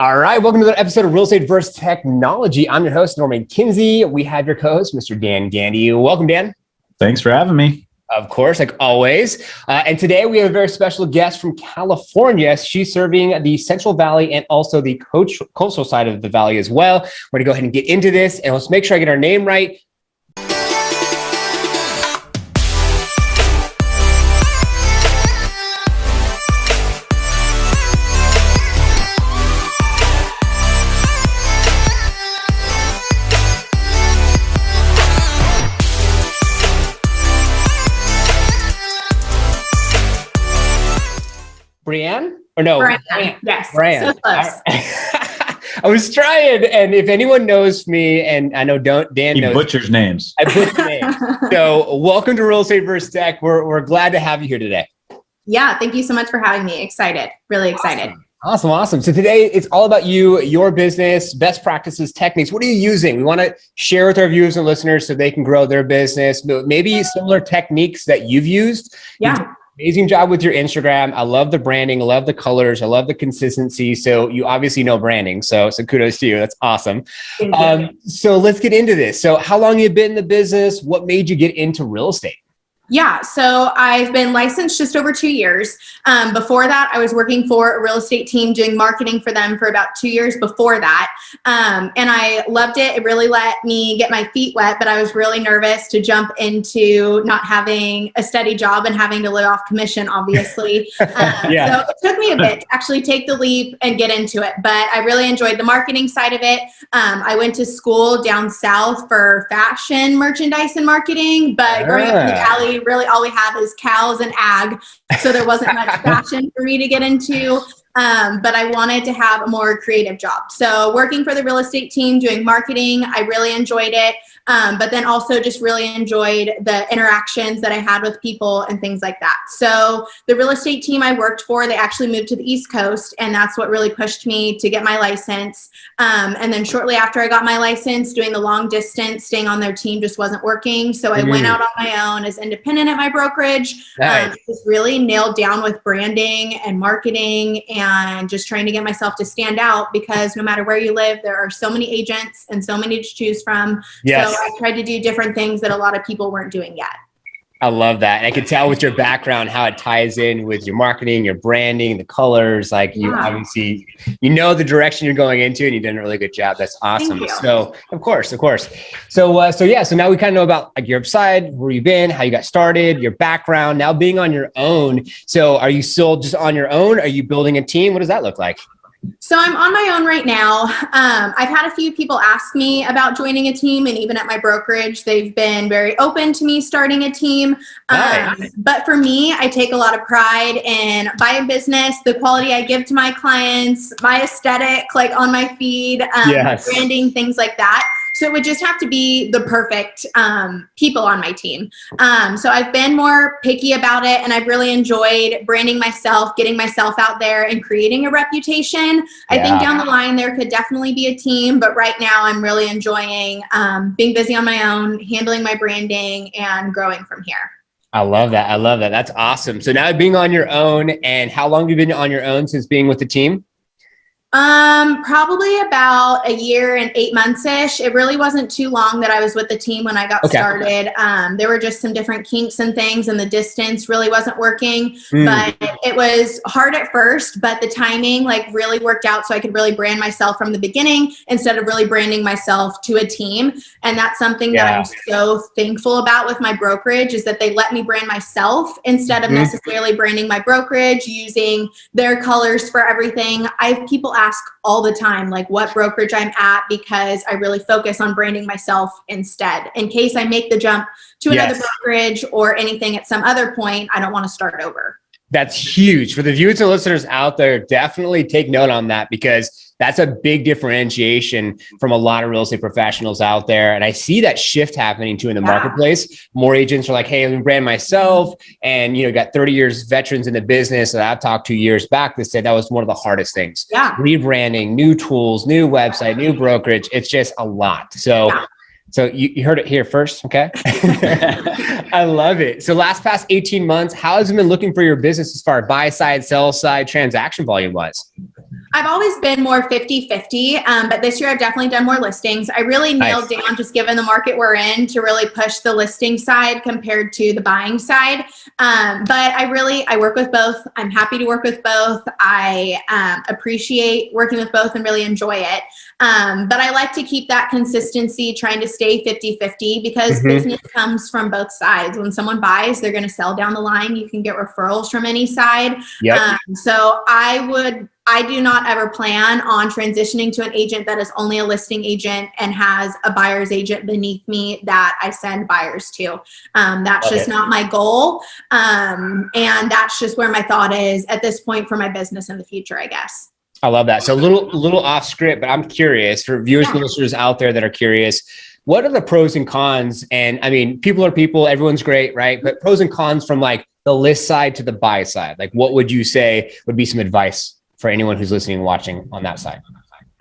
All right, welcome to another episode of Real Estate vs. Technology. I'm your host, Norman Kinsey. We have your co-host, Mr. Dan Gandy. Welcome, Dan. Thanks for having me. Of course, like always. And today we have a very special guest from California. She's serving the Central Valley and also the coastal side of the valley as well. We're going to go ahead and get into this, and let's make sure I get her name right. Bryann? Or no? Bryann. Yes. Bryann. So close. I was trying, and if anyone knows me, and I know Dan knows. He butchers names. I butcher names. So welcome to Real Estate vs. Tech. We're glad to have you here today. Yeah, thank you so much for having me. Excited. Really excited. Awesome. So today it's all about you, your business, best practices, techniques. What are you using? We want to share with our viewers and listeners so they can grow their business. Maybe similar techniques that you've used. Yeah. Amazing job with your Instagram. I love the branding. I love the colors. I love the consistency. So you obviously know branding. So kudos to you. That's awesome. So let's get into this. So how long have you been in the business? What made you get into real estate? Yeah, so I've been licensed just over 2 years. Before that, I was working for a real estate team doing marketing for them for about 2 years before that. And I loved it. It really let me get my feet wet, but I was really nervous to jump into not having a steady job and having to live off commission, obviously. So it took me a bit to actually take the leap and get into it, but I really enjoyed the marketing side of it. I went to school down south for fashion, merchandise, and marketing, but growing up in the Valley, really all we have is cows and ag. So there wasn't much fashion for me to get into. But I wanted to have a more creative job. So working for the real estate team, doing marketing, I really enjoyed it. But then also just really enjoyed the interactions that I had with people and things like that. So the real estate team I worked for, they actually moved to the East Coast, and that's what really pushed me to get my license. And then shortly after I got my license, doing the long distance, staying on their team just wasn't working. So I went out on my own as independent at my brokerage. Just really nailed down with branding and marketing and just trying to get myself to stand out, because no matter where you live, there are so many agents and so many to choose from. Yes. So I tried to do different things that a lot of people weren't doing yet. I love that. And I can tell with your background how it ties in with your marketing, your branding, the colors. Like you obviously, you know the direction you're going into, and you've done a really good job. That's awesome. Thank you. So of course. So now we kind of know about like your side, where you've been, how you got started, your background, now being on your own. So are you still just on your own? Are you building a team? What does that look like? So I'm on my own right now. I've had a few people ask me about joining a team, and even at my brokerage, they've been very open to me starting a team. But for me, I take a lot of pride in my business, the quality I give to my clients, my aesthetic, like on my feed, branding, things like that. So it would just have to be the perfect people on my team. So I've been more picky about it, and I've really enjoyed branding myself, getting myself out there and creating a reputation. I think down the line, there could definitely be a team, but right now I'm really enjoying being busy on my own, handling my branding, and growing from here. I love that. That's awesome. So now being on your own, and how long have you been on your own since being with the team? Probably about a year and 8 months-ish. It really wasn't too long that I was with the team when I got started. There were just some different kinks and things, and the distance really wasn't working, but it was hard at first, but the timing like really worked out so I could really brand myself from the beginning instead of really branding myself to a team. And that's something that I'm so thankful about with my brokerage, is that they let me brand myself instead of necessarily branding my brokerage, using their colors for everything. I have people ask all the time, like what brokerage I'm at, because I really focus on branding myself instead. In case I make the jump to another brokerage or anything at some other point, I don't want to start over. That's huge. For the viewers and listeners out there, definitely take note on that, because that's a big differentiation from a lot of real estate professionals out there. And I see that shift happening too in the marketplace. More agents are like, hey, let me brand myself. And, got 30 years veterans in the business that I've talked to years back that said that was one of the hardest things. Rebranding, new tools, new website, new brokerage. It's just a lot. So you heard it here first. Okay. I love it. So past 18 months, how has it been looking for your business as far as buy side, sell side, transaction volume wise? I've always been more 50-50, but this year I've definitely done more listings. I really nailed down, just given the market we're in, to really push the listing side compared to the buying side. But I work with both. I'm happy to work with both. I appreciate working with both and really enjoy it. But I like to keep that consistency, trying to stay 50-50, because business comes from both sides. When someone buys, they're going to sell down the line. You can get referrals from any side. Yep. So I do not ever plan on transitioning to an agent that is only a listing agent and has a buyer's agent beneath me that I send buyers to. That's just not my goal. And that's just where my thought is at this point for my business in the future, I guess. I love that. So a little off script, but I'm curious for viewers and listeners out there that are curious, what are the pros and cons? And I mean, people are people, everyone's great, right? But pros and cons from like the list side to the buy side. Like, what would you say would be some advice for anyone who's listening and watching on that side?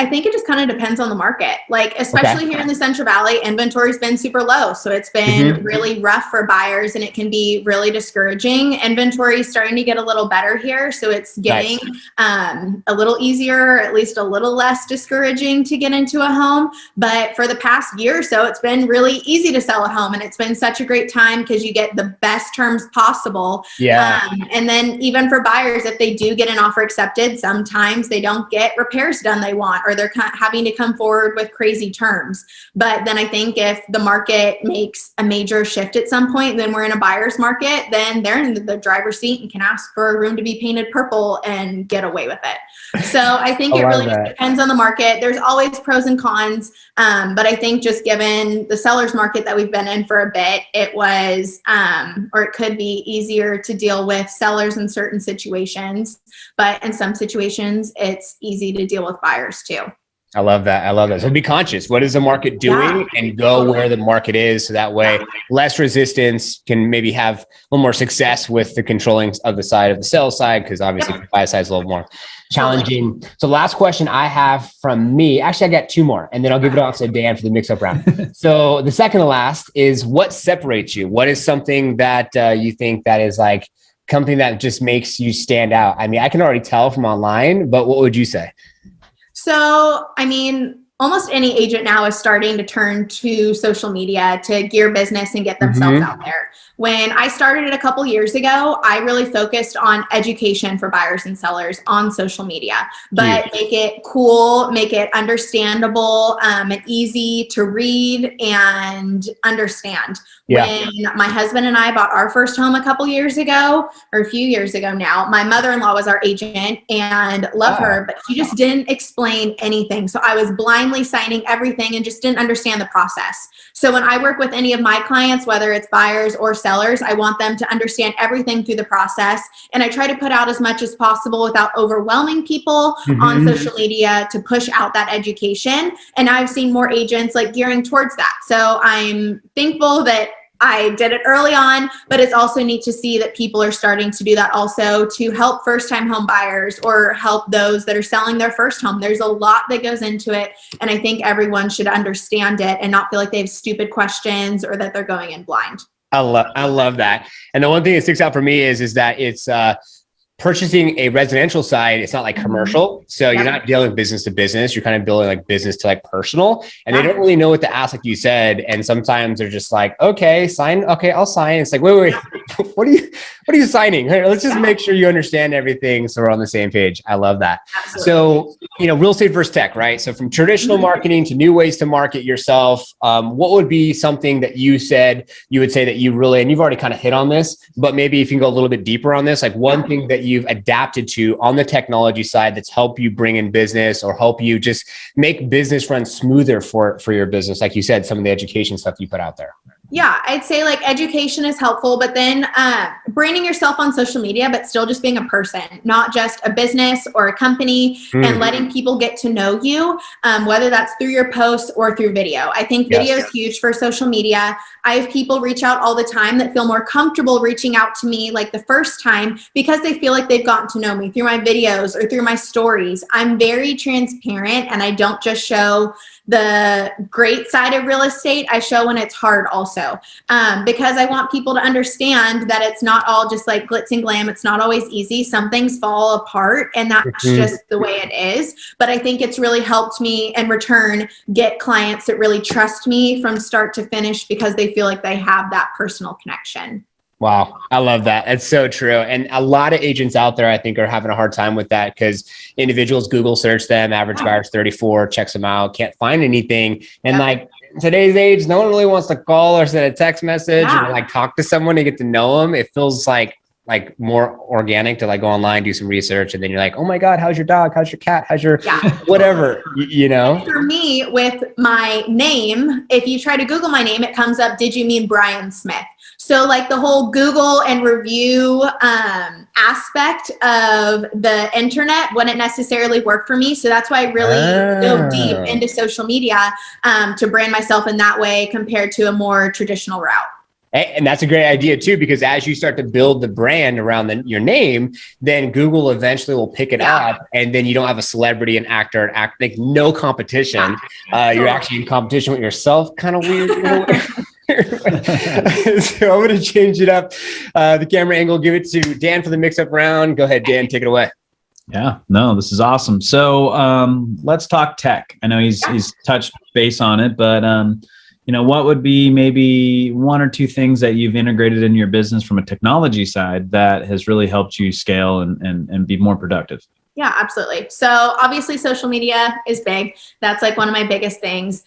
I think it just kind of depends on the market. Like, especially here in the Central Valley, inventory's been super low. So it's been really rough for buyers, and it can be really discouraging. Inventory is starting to get a little better here. So it's getting a little easier, at least a little less discouraging to get into a home. But for the past year or so, it's been really easy to sell a home. And it's been such a great time because you get the best terms possible. Yeah. And then even for buyers, if they do get an offer accepted, sometimes they don't get repairs done they want, or they're having to come forward with crazy terms. But then I think if the market makes a major shift at some point, then we're in a buyer's market, then they're in the driver's seat and can ask for a room to be painted purple and get away with it. So I think it really just depends on the market. There's always pros and cons. But I think just given the seller's market that we've been in for a bit, it was, or it could be easier to deal with sellers in certain situations. But in some situations, it's easy to deal with buyers too. I love that. I love that. So be conscious. What is the market doing, and go where the market is. So that way, less resistance can maybe have a little more success with the controlling of the side of the sell side, because obviously the buy side is a little more challenging. So last question I have from me, actually I got two more, and then I'll give it off to Dan for the mix-up round. So the second to last is, what separates you? What is something that you think that is like something that just makes you stand out? I mean, I can already tell from online, but what would you say? So, I mean, almost any agent now is starting to turn to social media to gear business and get themselves out there. When I started it a couple years ago, I really focused on education for buyers and sellers on social media, but make it cool, make it understandable, and easy to read and understand. When my husband and I bought our first home a couple years ago, or a few years ago now, my mother-in-law was our agent, and love her, but she just didn't explain anything. So I was blindly signing everything and just didn't understand the process. So when I work with any of my clients, whether it's buyers or sellers, I want them to understand everything through the process. And I try to put out as much as possible without overwhelming people on social media to push out that education. And I've seen more agents like gearing towards that. So I'm thankful that I did it early on, but it's also neat to see that people are starting to do that also to help first-time home buyers or help those that are selling their first home. There's a lot that goes into it, and I think everyone should understand it and not feel like they have stupid questions or that they're going in blind. I love that. And the one thing that sticks out for me is that it's purchasing a residential side. It's not like commercial. So you're not dealing business to business. You're kind of building like business to like personal, and they don't really know what to ask, like you said. And sometimes they're just like, okay, sign. Okay, I'll sign. It's like, wait, what are you signing? Let's just make sure you understand everything, so we're on the same page. I love that. Absolutely. So, real estate versus tech, right? So from traditional marketing to new ways to market yourself, what would be something that you would say that you really, and you've already kind of hit on this, but maybe if you can go a little bit deeper on this, like one thing that you've adapted to on the technology side that's helped you bring in business or help you just make business run smoother for your business. Like you said, some of the education stuff you put out there. Yeah, I'd say like education is helpful, but then branding yourself on social media, but still just being a person, not just a business or a company, and letting people get to know you, whether that's through your posts or through video. I think video is huge for social media. I have people reach out all the time that feel more comfortable reaching out to me like the first time because they feel like they've gotten to know me through my videos or through my stories. I'm very transparent, and I don't just show the great side of real estate. I show when it's hard also. also, because I want people to understand that it's not all just like glitz and glam. It's not always easy. Some things fall apart, and that's just the way it is. But I think it's really helped me in return get clients that really trust me from start to finish because they feel like they have that personal connection. Wow. I love that. That's so true. And a lot of agents out there, I think, are having a hard time with that because individuals Google search them, average buyer's 34, checks them out, can't find anything. And like in today's age, no one really wants to call or send a text message and like talk to someone to get to know them. It feels like more organic to like go online, do some research. And then you're like, oh my God, how's your dog? How's your cat? How's your whatever, you know? For me, with my name, if you try to Google my name, it comes up, did you mean Bryann Smith? So like the whole Google and review aspect of the internet wouldn't necessarily work for me. So that's why I really dove deep into social media to brand myself in that way compared to a more traditional route. And that's a great idea too, because as you start to build the brand around your name, then Google eventually will pick it up, and then you don't have a celebrity and actor like no competition. You're actually in competition with yourself. Kind of weird. So I'm going to change it up. The camera angle, give it to Dan for the mix-up round. Go ahead, Dan, take it away. Yeah, no, this is awesome. So let's talk tech. I know he's touched base on it, but what would be maybe one or two things that you've integrated in your business from a technology side that has really helped you scale and be more productive? Yeah, absolutely. So obviously social media is big. That's like one of my biggest things.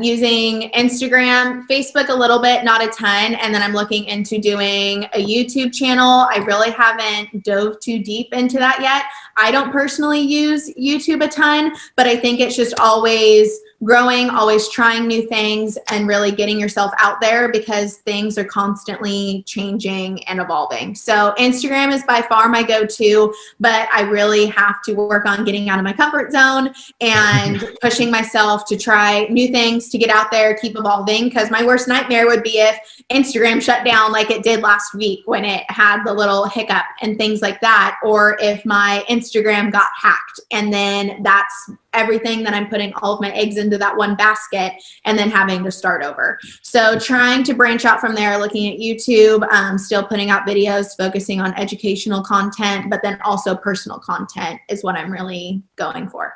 Using Instagram, Facebook a little bit, not a ton. And then I'm looking into doing a YouTube channel. I really haven't dove too deep into that yet. I don't personally use YouTube a ton, but I think it's just always growing, always trying new things and really getting yourself out there because things are constantly changing and evolving. So Instagram is by far my go-to, but I really have to work on getting out of my comfort zone and pushing myself to try new things, to get out there, keep evolving. Because my worst nightmare would be if Instagram shut down like it did last week when it had the little hiccup and things like that, or if my Instagram got hacked and then that's everything that I'm putting all of my eggs into that one basket and then having to start over. So trying to branch out from there, looking at YouTube, still putting out videos, focusing on educational content, but then also personal content is what I'm really going for.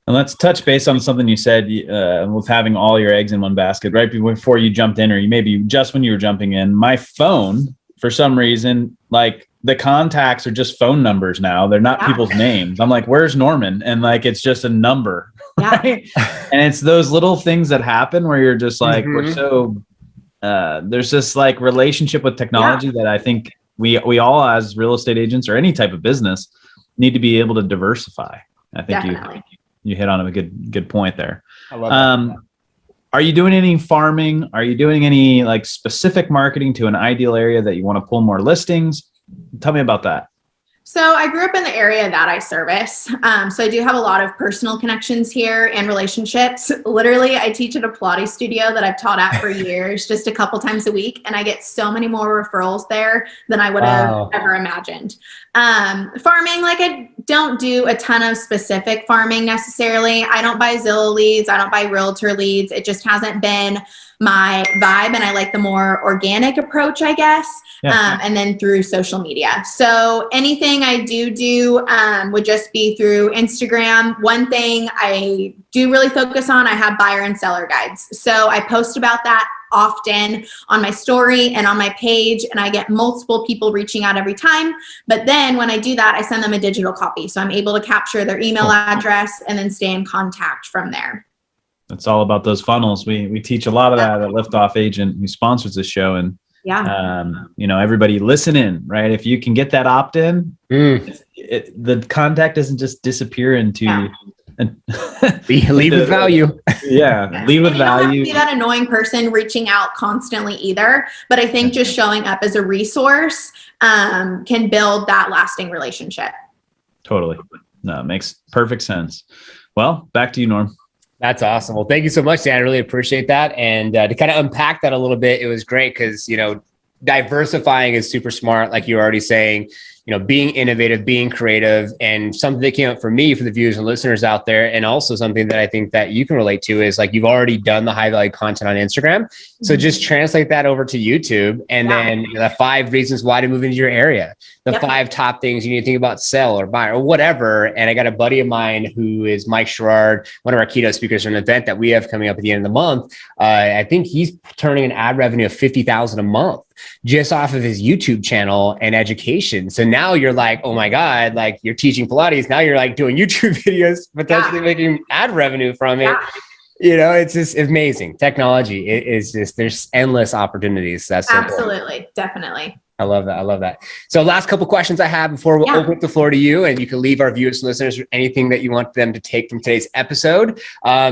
And let's touch base on something you said with having all your eggs in one basket right before you jumped in, or maybe just when you were jumping in. My phone, for some reason, like the contacts are just phone numbers now. They're not people's names. I'm like, where's Norman? And like, it's just a number. Right? And it's those little things that happen where you're just like, we're so, there's this like relationship with technology that I think we all as real estate agents or any type of business need to be able to diversify. I think you hit on a good point there. I love that. Are you doing any farming? Are you doing any like specific marketing to an ideal area that you want to pull more listings? Tell me about that. So I grew up in the area that I service. So I do have a lot of personal connections here and relationships. Literally, I teach at a Pilates studio that I've taught at for years, just a couple times a week. And I get so many more referrals there than I would have ever imagined. Farming, like I don't do a ton of specific farming necessarily. I don't buy Zillow leads. I don't buy realtor leads. It just hasn't been my vibe, and I like the more organic approach, I guess, and then through social media. So anything I do would just be through Instagram. One thing I do really focus on, I have buyer and seller guides. So I post about that often on my story and on my page, and I get multiple people reaching out every time. But then when I do that, I send them a digital copy. So I'm able to capture their email address and then stay in contact from there. It's all about those funnels. We teach a lot of that at Liftoff Agent, who sponsors this show. And, everybody listen in, right? If you can get that opt-in, the contact doesn't just disappear into leave with value. Leave with value. You don't have to be that annoying person reaching out constantly either. But I think just showing up as a resource can build that lasting relationship. Totally. No, it makes perfect sense. Well, back to you, Norm. That's awesome. Well, thank you so much, Dan. I really appreciate that. And to kind of unpack that a little bit, it was great because, diversifying is super smart. Like you're already saying, being innovative, being creative, and something that came up for me, for the viewers and listeners out there. And also something that I think that you can relate to is like, you've already done the high value content on Instagram. So just translate that over to YouTube, and then the 5 reasons why to move into your area, the 5 top things you need to think about, sell or buy or whatever. And I got a buddy of mine who is Mike Sherrard, one of our keynote speakers for an event that we have coming up at the end of the month. I think he's turning an ad revenue of $50,000 a month just off of his YouTube channel and education. So now you're like, oh my God, like you're teaching Pilates. Now you're like doing YouTube videos, potentially making ad revenue from it. It's just amazing. Technology is just, there's endless opportunities. That's so absolutely cool. Definitely. I love that. So last couple questions I have before we'll open up the floor to you, and you can leave our viewers and listeners anything that you want them to take from today's episode.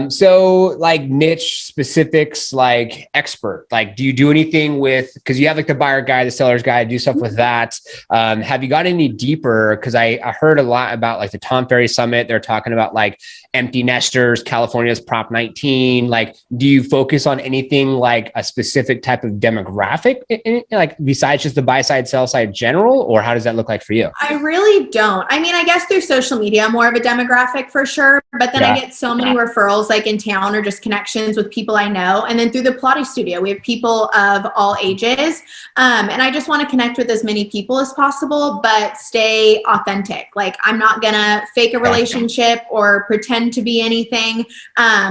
So like niche specifics, like expert, like do you do anything with, because you have like the buyer guide, the seller's guide, do stuff with that. Have you got any deeper? Because I heard a lot about like the Tom Ferry Summit. They're talking about like empty nesters, California's Prop 19. Like, do you focus on anything like a specific type of demographic, like besides just the buy side, sell side general, or how does that look like for you? I really don't. I mean, I guess through social media, more of a demographic for sure, but then I get so many referrals like in town or just connections with people I know. And then through the Pilates studio, we have people of all ages. And I just want to connect with as many people as possible, but stay authentic. Like I'm not going to fake a relationship or pretend to be anything.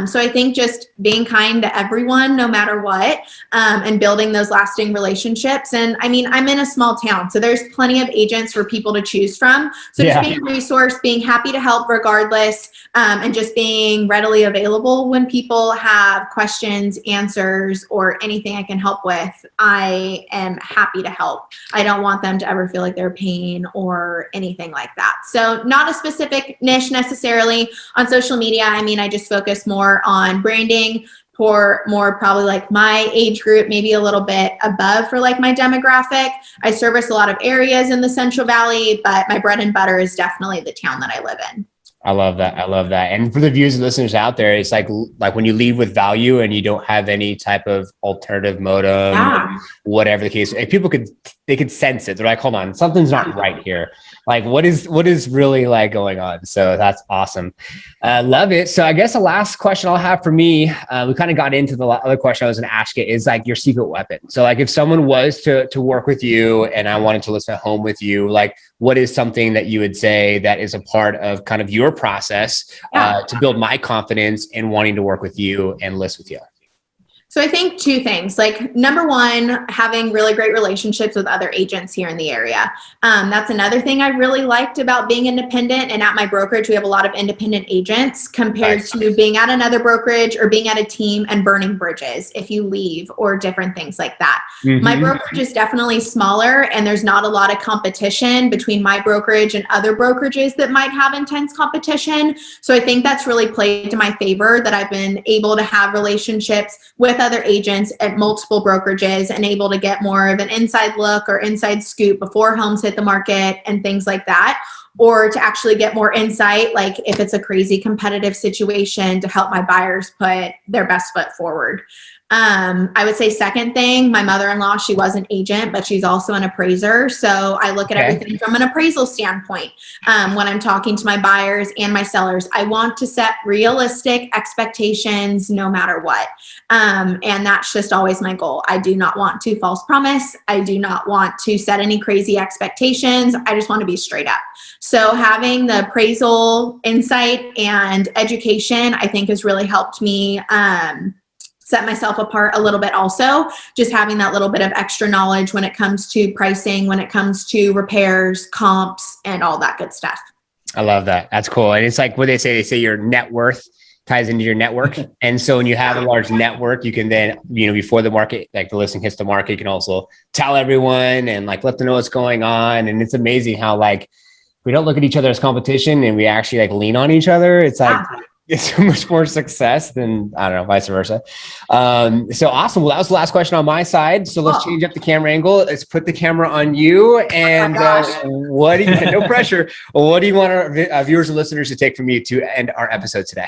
So I think just being kind to everyone, no matter what, and building those lasting relationships. And I mean, I'm in a small town, so there's plenty of agents for people to choose from. So just being a resource, being happy to help regardless, and just being readily available when people have questions, answers, or anything I can help with, I am happy to help. I don't want them to ever feel like they're paying or anything like that. So not a specific niche necessarily on social media. I mean, I just focus more on branding for more probably like my age group, maybe a little bit above for like my demographic. I service a lot of areas in the Central Valley, but my bread and butter is definitely the town that I live in. I love that. And for the viewers and listeners out there, it's like when you leave with value and you don't have any type of alternative modem, whatever the case, they could sense it. They're like, hold on, something's not right here. Like what is really like going on? So that's awesome. Love it. So I guess the last question I'll have for me, we kind of got into the other question I was going to ask you, is like your secret weapon. So like if someone was to work with you and I wanted to listen at home with you, like what is something that you would say that is a part of kind of your process to build my confidence in wanting to work with you and list with you? So I think 2 things, like number 1, having really great relationships with other agents here in the area. That's another thing I really liked about being independent, and at my brokerage, we have a lot of independent agents compared to being at another brokerage or being at a team and burning bridges if you leave or different things like that. My brokerage is definitely smaller and there's not a lot of competition between my brokerage and other brokerages that might have intense competition. So I think that's really played to my favor that I've been able to have relationships with other agents at multiple brokerages and able to get more of an inside look or inside scoop before homes hit the market and things like that, or to actually get more insight, like if it's a crazy competitive situation, to help my buyers put their best foot forward. I would say second thing, my mother-in-law, she was an agent, but she's also an appraiser. So I look at everything from an appraisal standpoint. When I'm talking to my buyers and my sellers, I want to set realistic expectations no matter what. And that's just always my goal. I do not want to false promise. I do not want to set any crazy expectations. I just want to be straight up. So having the appraisal insight and education, I think has really helped me, set myself apart a little bit also, just having that little bit of extra knowledge when it comes to pricing, when it comes to repairs, comps, and all that good stuff. I love that. That's cool. And it's like what they say your net worth ties into your network. And so when you have a large network, you can then, before the market, like the listing hits the market, you can also tell everyone and like let them know what's going on. And it's amazing how like we don't look at each other as competition and we actually like lean on each other. It's like, it's so much more success than, I don't know, vice versa. So awesome. Well, that was the last question on my side. So let's change up the camera angle. Let's put the camera on you. And what do you, no pressure. What do you want our viewers and listeners to take from you to end our episode today?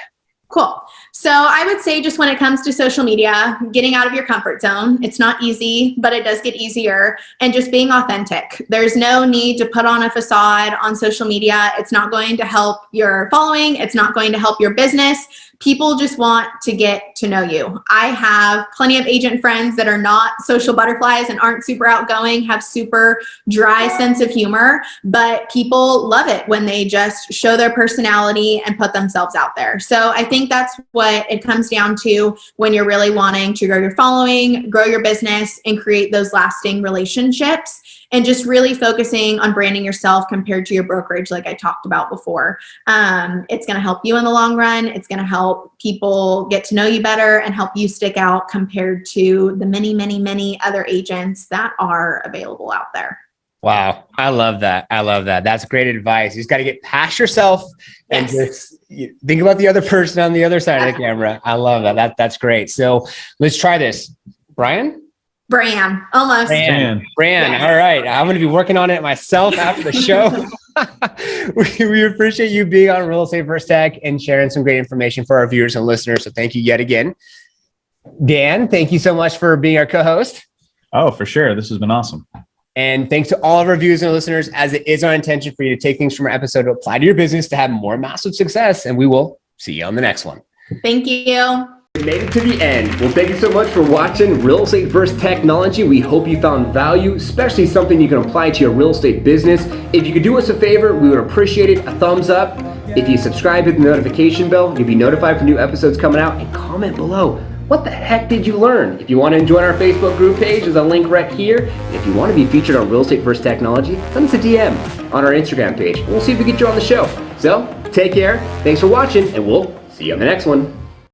Cool. So I would say just when it comes to social media, getting out of your comfort zone. It's not easy, but it does get easier. And just being authentic. There's no need to put on a facade on social media. It's not going to help your following. It's not going to help your business. People just want to get to know you. I have plenty of agent friends that are not social butterflies and aren't super outgoing, have super dry sense of humor, but people love it when they just show their personality and put themselves out there. So I think that's what it comes down to when you're really wanting to grow your following, grow your business, and create those lasting relationships. And just really focusing on branding yourself compared to your brokerage, like I talked about before. It's going to help you in the long run. It's going to help people get to know you better and help you stick out compared to the many, many, many other agents that are available out there. Wow. I love that. I love that. That's great advice. You just got to get past yourself and just think about the other person on the other side of the camera. I love that. That's great. So let's try this. Bryann, almost. Bryann. All right. I'm going to be working on it myself after the show. We appreciate you being on Real Estate First Tech and sharing some great information for our viewers and listeners. So thank you yet again. Dan, thank you so much for being our co-host. Oh, for sure. This has been awesome. And thanks to all of our viewers and listeners, as it is our intention for you to take things from our episode to apply to your business to have more massive success. And we will see you on the next one. Thank you. We made it to the end. Well, thank you so much for watching Real Estate First Technology. We hope you found value, especially something you can apply to your real estate business. If you could do us a favor, we would appreciate it. A thumbs up. If you subscribe, hit the notification bell, you'll be notified for new episodes coming out, and comment below. What the heck did you learn? If you want to join our Facebook group page, there's a link right here. If you want to be featured on Real Estate First Technology, send us a DM on our Instagram page. We'll see if we get you on the show. So, take care. Thanks for watching, and we'll see you on the next one.